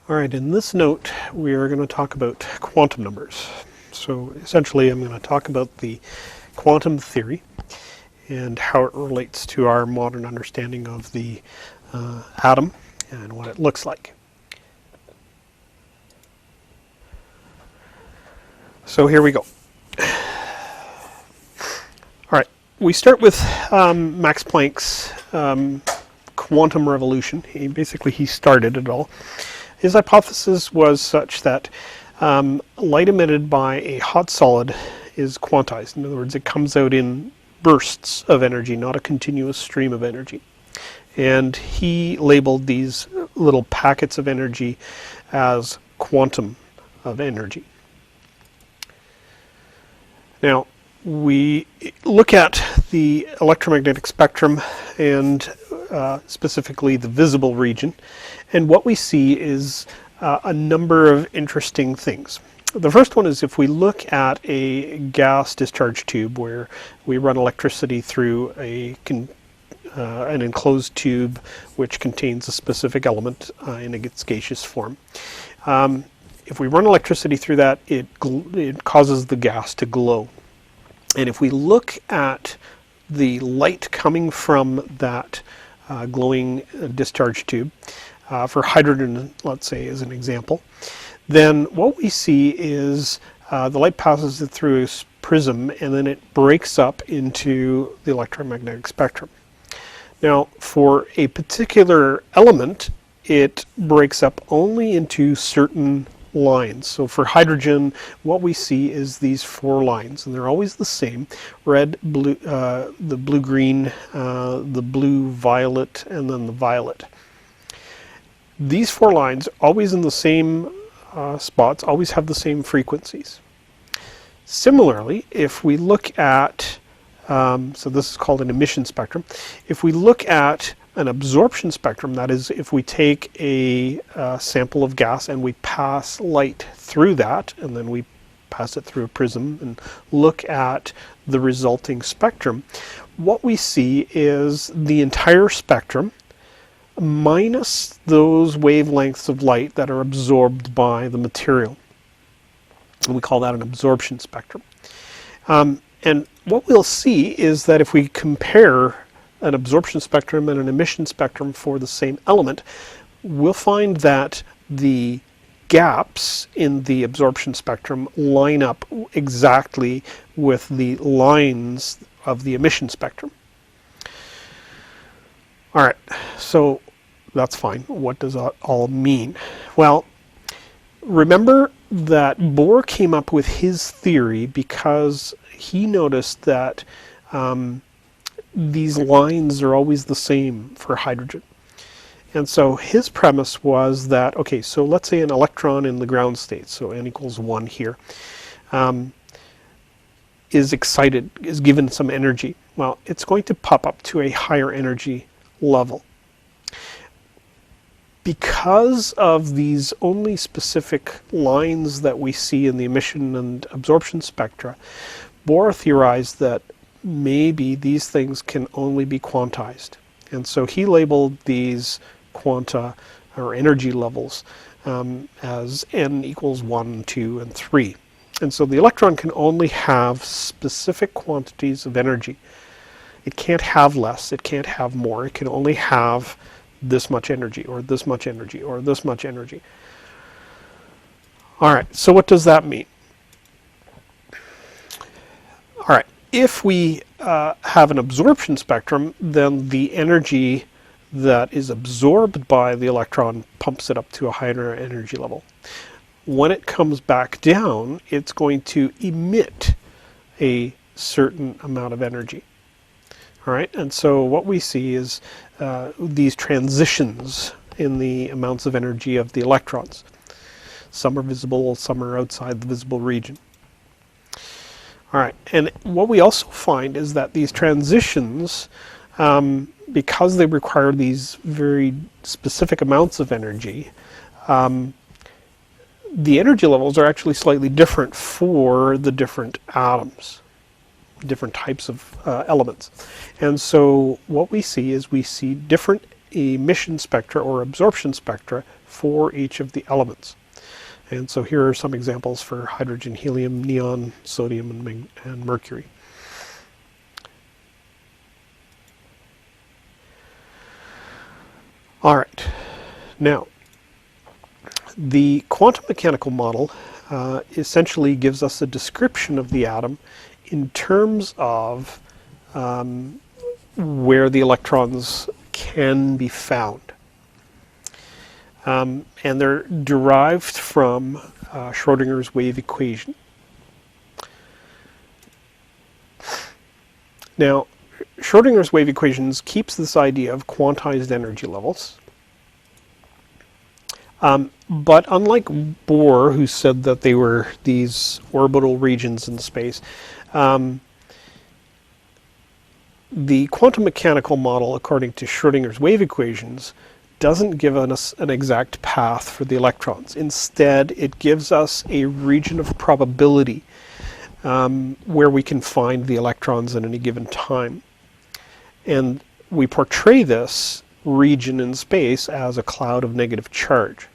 All right, in this note, we are going to talk about quantum numbers. So essentially, I'm going to talk about the quantum theory and how it relates to our modern understanding of the atom and what it looks like. So here we go. All right, we start with Max Planck's quantum revolution. He started it all. His hypothesis was such that light emitted by a hot solid is quantized. In other words, it comes out in bursts of energy, not a continuous stream of energy. And he labeled these little packets of energy as quantum of energy. Now, we look at the electromagnetic spectrum and specifically the visible region, and what we see is a number of interesting things. The first one is if we look at a gas discharge tube where we run electricity through an enclosed tube which contains a specific element in its gaseous form. If we run electricity through that, it causes the gas to glow. And if we look at the light coming from that glowing discharge tube, for hydrogen, let's say, as an example, then what we see is the light passes it through a prism and then it breaks up into the electromagnetic spectrum. Now, for a particular element, it breaks up only into certain lines. So for hydrogen, what we see is these 4 lines, and they're always the same: red, blue, the blue-green, the blue-violet, and then the violet. These 4 lines, always in the same spots, always have the same frequencies. Similarly, if we look at, so this is called an emission spectrum, if we look at an absorption spectrum, that is, if we take a sample of gas and we pass light through that, and then we pass it through a prism and look at the resulting spectrum, what we see is the entire spectrum minus those wavelengths of light that are absorbed by the material. And we call that an absorption spectrum. And what we'll see is that if we compare an absorption spectrum and an emission spectrum for the same element, we'll find that the gaps in the absorption spectrum line up exactly with the lines of the emission spectrum. All right, so that's fine. What does that all mean? Well, remember that Bohr came up with his theory because he noticed that these lines are always the same for hydrogen. And so his premise was that, okay, so let's say an electron in the ground state, so n equals 1 here, is excited, is given some energy. Well, it's going to pop up to a higher energy level. Because of these only specific lines that we see in the emission and absorption spectra, Bohr theorized that maybe these things can only be quantized. And so he labeled these quanta, or energy levels, as n equals 1, 2, and 3. And so the electron can only have specific quantities of energy. It can't have less, it can't have more, it can only have this much energy, or this much energy, or this much energy. All right, so what does that mean? All right, if we have an absorption spectrum, then the energy that is absorbed by the electron pumps it up to a higher energy level. When it comes back down, it's going to emit a certain amount of energy. All right, and so what we see is these transitions in the amounts of energy of the electrons. Some are visible, some are outside the visible region. All right, and what we also find is that these transitions, because they require these very specific amounts of energy, the energy levels are actually slightly different for the different atoms, different types of elements. And so what we see is we see different emission spectra or absorption spectra for each of the elements. And so here are some examples for hydrogen, helium, neon, sodium, and mercury. All right. Now, the quantum mechanical model essentially gives us a description of the atom in terms of where the electrons can be found. And they're derived from Schrodinger's wave equation. Now, Schrodinger's wave equations keeps this idea of quantized energy levels. But unlike Bohr, who said that they were these orbital regions in space, the quantum mechanical model, according to Schrodinger's wave equations, doesn't give us an exact path for the electrons. Instead, it gives us a region of probability where we can find the electrons at any given time. And we portray this region in space as a cloud of negative charge.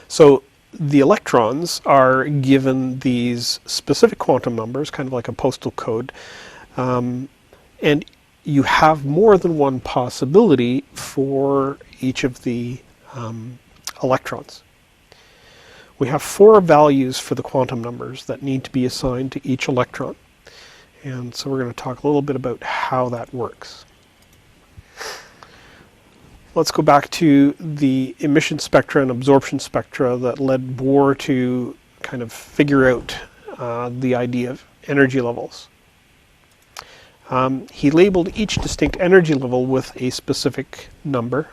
So the electrons are given these specific quantum numbers, kind of like a postal code, and you have more than one possibility for each of the electrons. We have 4 values for the quantum numbers that need to be assigned to each electron. And so we're going to talk a little bit about how that works. Let's go back to the emission spectra and absorption spectra that led Bohr to kind of figure out the idea of energy levels. He labeled each distinct energy level with a specific number,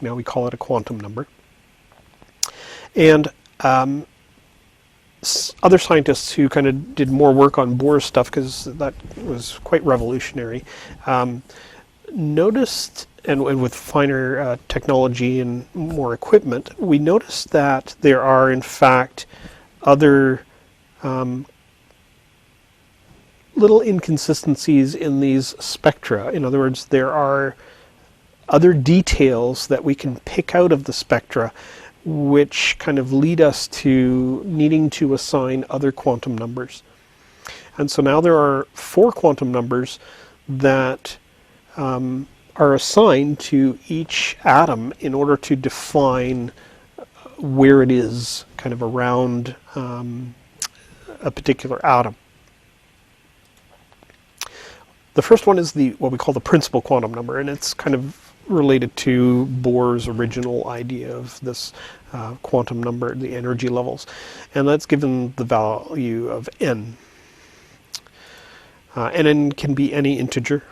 now we call it a quantum number. And other scientists who kind of did more work on Bohr's stuff, because that was quite revolutionary, noticed, and with finer technology and more equipment, we noticed that there are in fact other little inconsistencies in these spectra. In other words, there are other details that we can pick out of the spectra which kind of lead us to needing to assign other quantum numbers. And so now there are 4 quantum numbers that are assigned to each atom in order to define where it is kind of around a particular atom. The first one is what we call the principal quantum number, and it's kind of related to Bohr's original idea of this quantum number, the energy levels, and that's given the value of n. And n can be any integer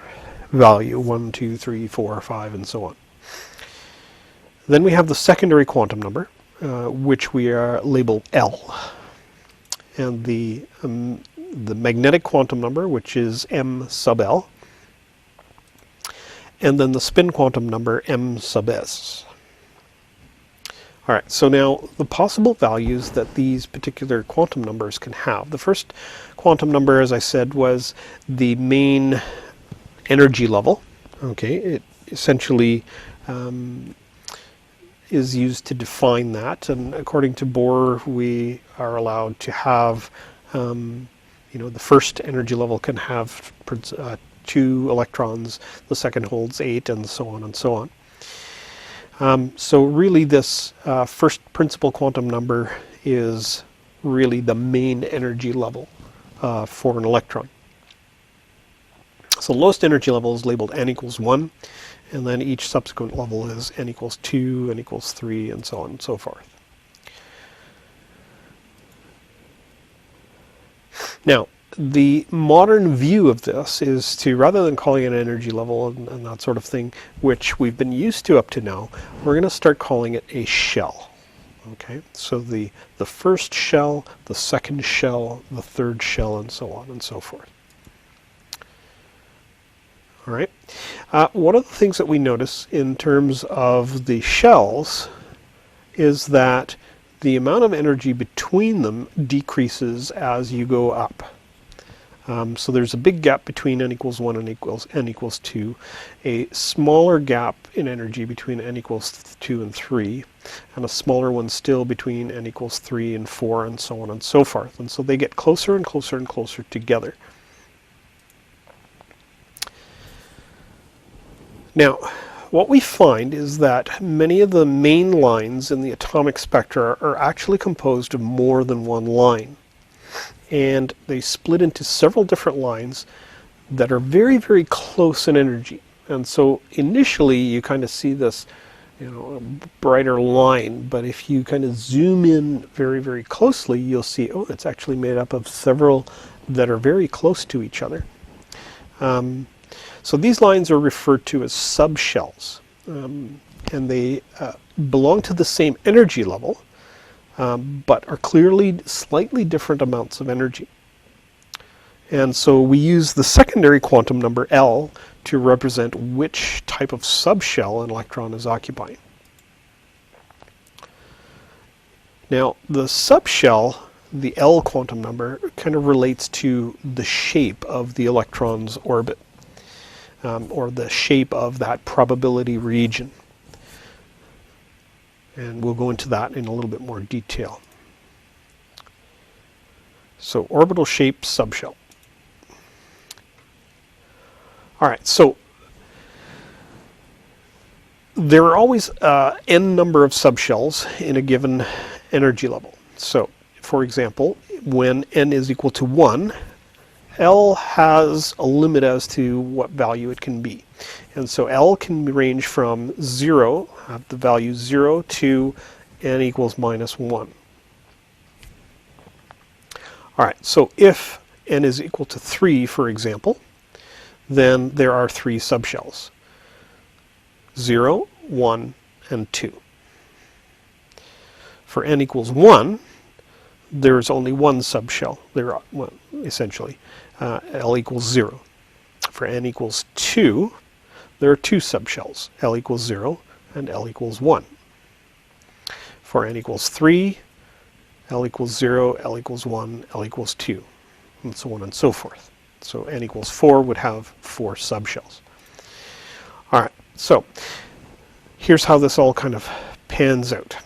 value, 1, 2, 3, 4, 5, and so on. Then we have the secondary quantum number, which we label L, and the magnetic quantum number, which is m sub L, and then the spin quantum number, m sub s. All right, so now the possible values that these particular quantum numbers can have. The first quantum number, as I said, was the main energy level. Okay, it essentially is used to define that, and according to Bohr, we are allowed to have, the first energy level can have 2 electrons, the second holds 8, and so on and so on. So really this first principal quantum number is really the main energy level for an electron. So the lowest energy level is labeled n equals 1, and then each subsequent level is n equals 2, n equals 3, and so on and so forth. Now, the modern view of this is to, rather than calling it an energy level and that sort of thing, which we've been used to up to now, we're going to start calling it a shell. Okay, so the first shell, the second shell, the third shell, and so on and so forth. All right. One of the things that we notice in terms of the shells is that the amount of energy between them decreases as you go up. So there's a big gap between n equals 1 and n equals 2, a smaller gap in energy between n equals 2 and 3, and a smaller one still between n equals 3 and 4, and so on and so forth. And so they get closer and closer and closer together. Now, what we find is that many of the main lines in the atomic spectra are actually composed of more than one line. And they split into several different lines that are very, very close in energy. And so initially you kind of see this, brighter line, but if you kind of zoom in very, very closely, you'll see, oh, it's actually made up of several that are very close to each other. So these lines are referred to as subshells, and they belong to the same energy level, but are clearly slightly different amounts of energy. And so we use the secondary quantum number L to represent which type of subshell an electron is occupying. Now, the subshell, the L quantum number, kind of relates to the shape of the electron's orbit, or the shape of that probability region. And we'll go into that in a little bit more detail. So orbital shape subshell. All right, so there are always n number of subshells in a given energy level. So, for example, when n is equal to 1, L has a limit as to what value it can be. And so L can range from 0, have the value 0, to n equals minus 1. All right, so if n is equal to 3, for example, then there are 3 subshells: 0, 1, and 2. For n equals 1, there's only one subshell. There are, well, essentially, L equals 0. For n equals 2, there are 2 subshells, L equals 0 and L equals 1. For n equals 3, L equals 0, L equals 1, L equals 2, and so on and so forth. So n equals 4 would have 4 subshells. All right, so here's how this all kind of pans out.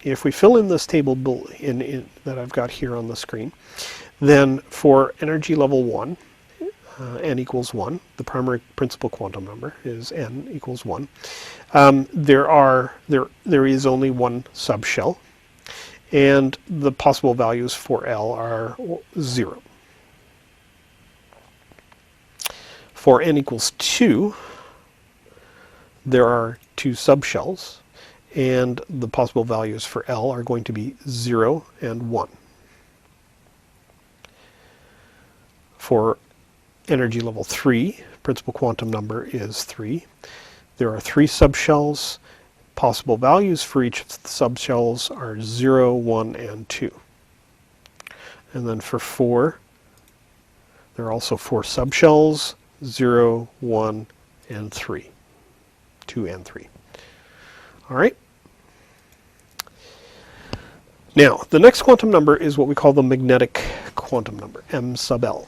If we fill in this table that I've got here on the screen, then for energy level 1, n equals 1, the primary principal quantum number is n equals 1, there is only one subshell, and the possible values for L are 0. For n equals 2, there are 2 subshells, and the possible values for L are going to be 0 and 1. For energy level 3, principal quantum number is 3. There are 3 subshells. Possible values for each of the subshells are 0, 1, and 2. And then for 4, there are also 4 subshells: 0, 1, and 3. 2 and 3. All right. Now, the next quantum number is what we call the magnetic quantum number, m sub L.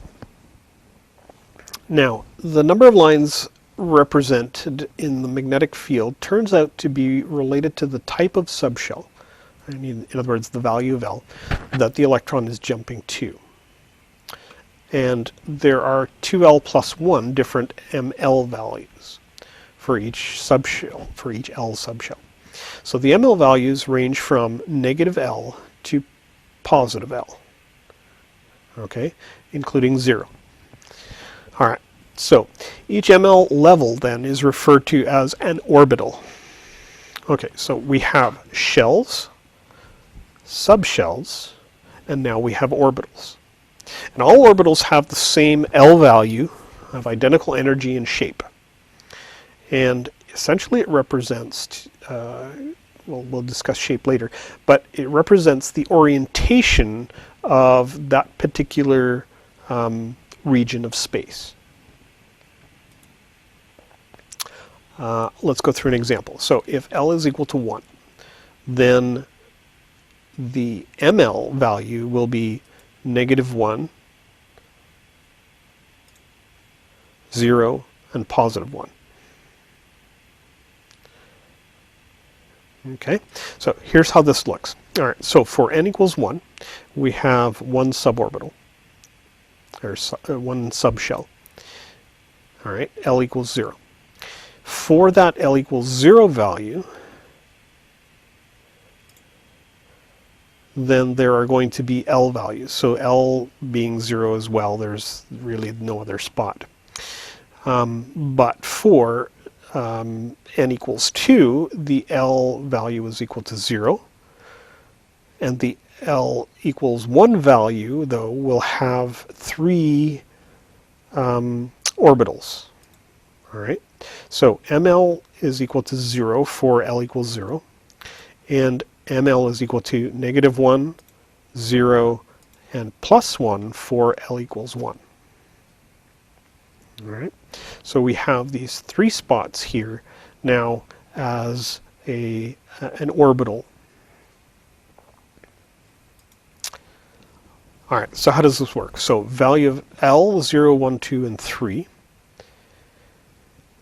Now, the number of lines represented in the magnetic field turns out to be related to the type of subshell, in other words, the value of L, that the electron is jumping to. And there are 2L plus 1 different ML values for each subshell, for each L subshell. So the ML values range from negative L to positive L, okay, including 0. All right, so each ML level then is referred to as an orbital. Okay, so we have shells, subshells, and now we have orbitals. And all orbitals have the same L value of identical energy and shape. And essentially it represents, we'll discuss shape later, but it represents the orientation of that particular region of space. Let's go through an example. So if L is equal to 1, then the ML value will be negative 1, 0, and positive 1. Okay, so here's how this looks. All right, so for n equals 1, we have one suborbital, or one subshell. All right, L equals 0. For that L equals 0 value, then there are going to be L values. So L being 0 as well, there's really no other spot. But for n equals 2, the L value is equal to 0. And the L equals 1 value, though, will have 3 orbitals. All right. So ML is equal to 0 for L equals 0. And ML is equal to -1, 0, and plus 1 for L equals 1. All right. So we have these 3 spots here now as an orbital. All right, so how does this work? So value of L, 0, 1, 2, and 3.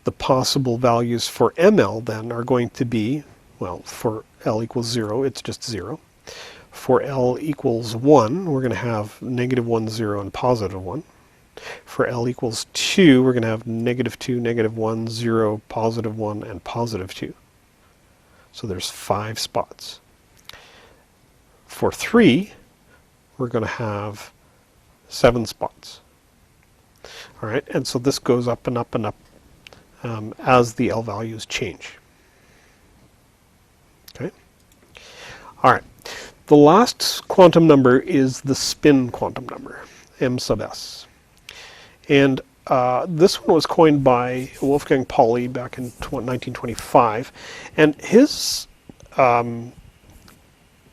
The possible values for ML then are going to be, well, for L equals 0, it's just 0. For L equals 1, we're going to have -1, 0, and positive 1. For L equals 2, we're going to have -2, -1, 0, positive 1, and positive 2. So there's 5 spots. For 3, we're going to have 7 spots. All right, and so this goes up and up and up as the L values change. Okay. All right. The last quantum number is the spin quantum number, m sub s. And this one was coined by Wolfgang Pauli back in 1925. And his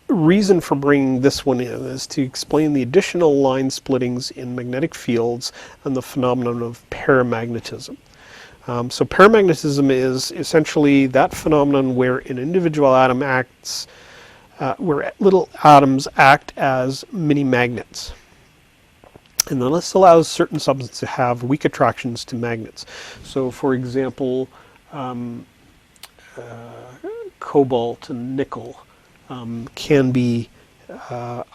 reason for bringing this one in is to explain the additional line splittings in magnetic fields and the phenomenon of paramagnetism. So paramagnetism is essentially that phenomenon where an individual atom acts, where little atoms act as mini magnets. And then this allows certain substances to have weak attractions to magnets. So for example, cobalt and nickel can be,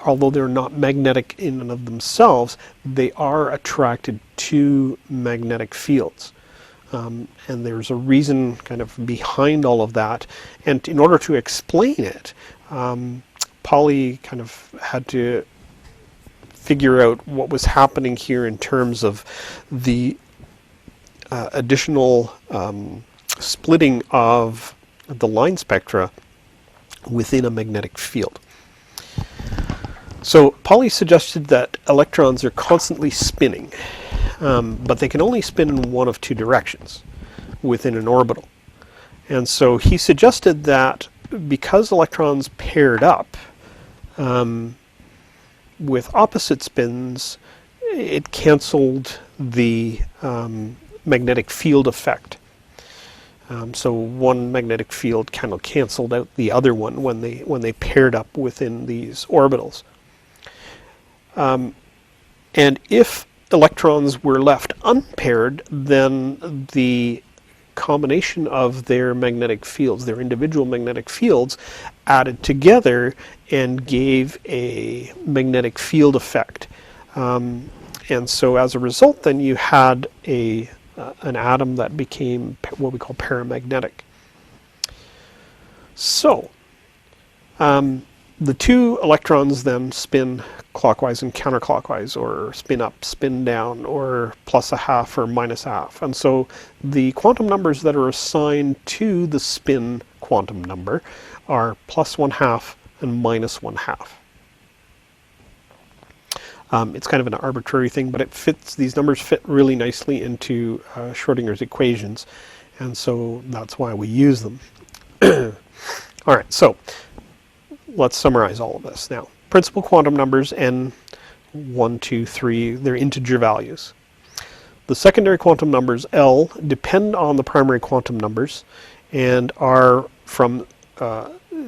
although they're not magnetic in and of themselves, they are attracted to magnetic fields. And there's a reason kind of behind all of that. And in order to explain it, Pauli kind of had to figure out what was happening here in terms of the additional splitting of the line spectra within a magnetic field. So Pauli suggested that electrons are constantly spinning, but they can only spin in one of 2 directions within an orbital. And so he suggested that because electrons paired up with opposite spins, it canceled the magnetic field effect. So one magnetic field kind of canceled out the other one when they paired up within these orbitals. And if electrons were left unpaired, then the combination of their magnetic fields, their individual magnetic fields, added together and gave a magnetic field effect. And so as a result, then you had an atom that became what we call paramagnetic. So the 2 electrons then spin clockwise and counterclockwise, or spin up, spin down, or plus a half or minus a half. And so the quantum numbers that are assigned to the spin quantum number are plus 1/2 and minus 1/2. It's kind of an arbitrary thing, but it fits. These numbers fit really nicely into Schrodinger's equations, and so that's why we use them. All right, so let's summarize all of this now. Principal quantum numbers n, 1, 2, 3, they're integer values. The secondary quantum numbers L depend on the primary quantum numbers and are from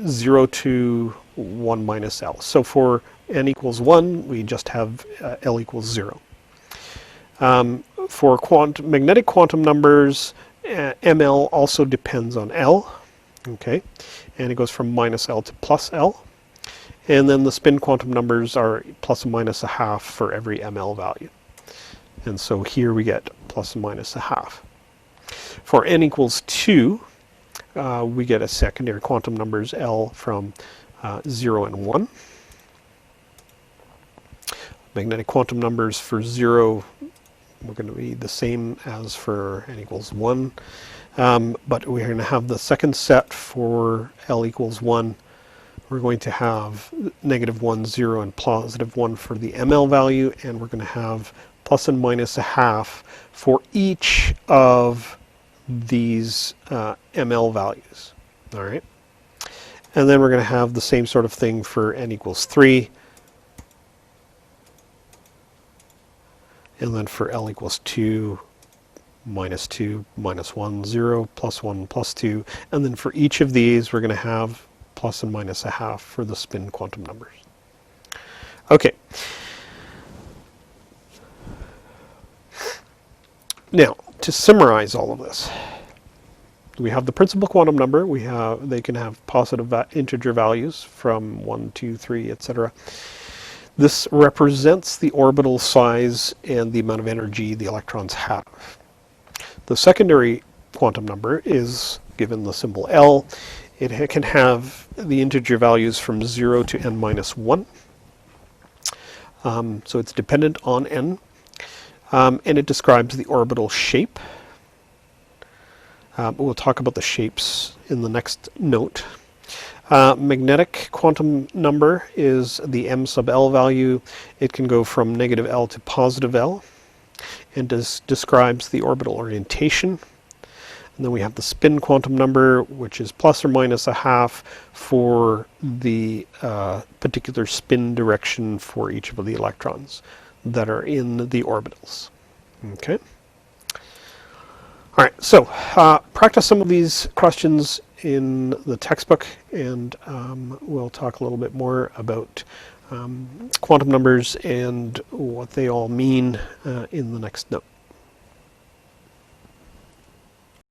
0 to 1 minus L. So for n equals 1, we just have L equals 0. for magnetic quantum numbers, ML also depends on L, okay, and it goes from minus L to plus L. And then the spin quantum numbers are plus and minus a half for every ML value. And so here we get plus and minus a half. For n equals 2, we get a secondary quantum numbers L from 0 and 1. Magnetic quantum numbers for 0 we're going to be the same as for n equals 1. But we're going to have the second set for L equals 1. We're going to have -1, 0, and +1 for the ML value, and we're going to have plus and minus a half for each of these ML values. All right. And then we're going to have the same sort of thing for n equals 3. And then for L equals 2, -2, -1, 0, +1, +2. And then for each of these, we're going to have plus and minus a half for the spin quantum numbers. Okay. Now, to summarize all of this, we have the principal quantum number. They can have positive integer values from 1, 2, 3, etc. This represents the orbital size and the amount of energy the electrons have. The secondary quantum number is given the symbol L. It can have the integer values from 0 to n minus 1. So it's dependent on n. And it describes the orbital shape. We'll talk about the shapes in the next note. Magnetic quantum number is the m sub L value. It can go from -L to +L, and describes the orbital orientation. And then we have the spin quantum number, which is plus or minus a half for the particular spin direction for each of the electrons that are in the orbitals. Okay. All right, so practice some of these questions in the textbook, and we'll talk a little bit more about quantum numbers and what they all mean in the next note.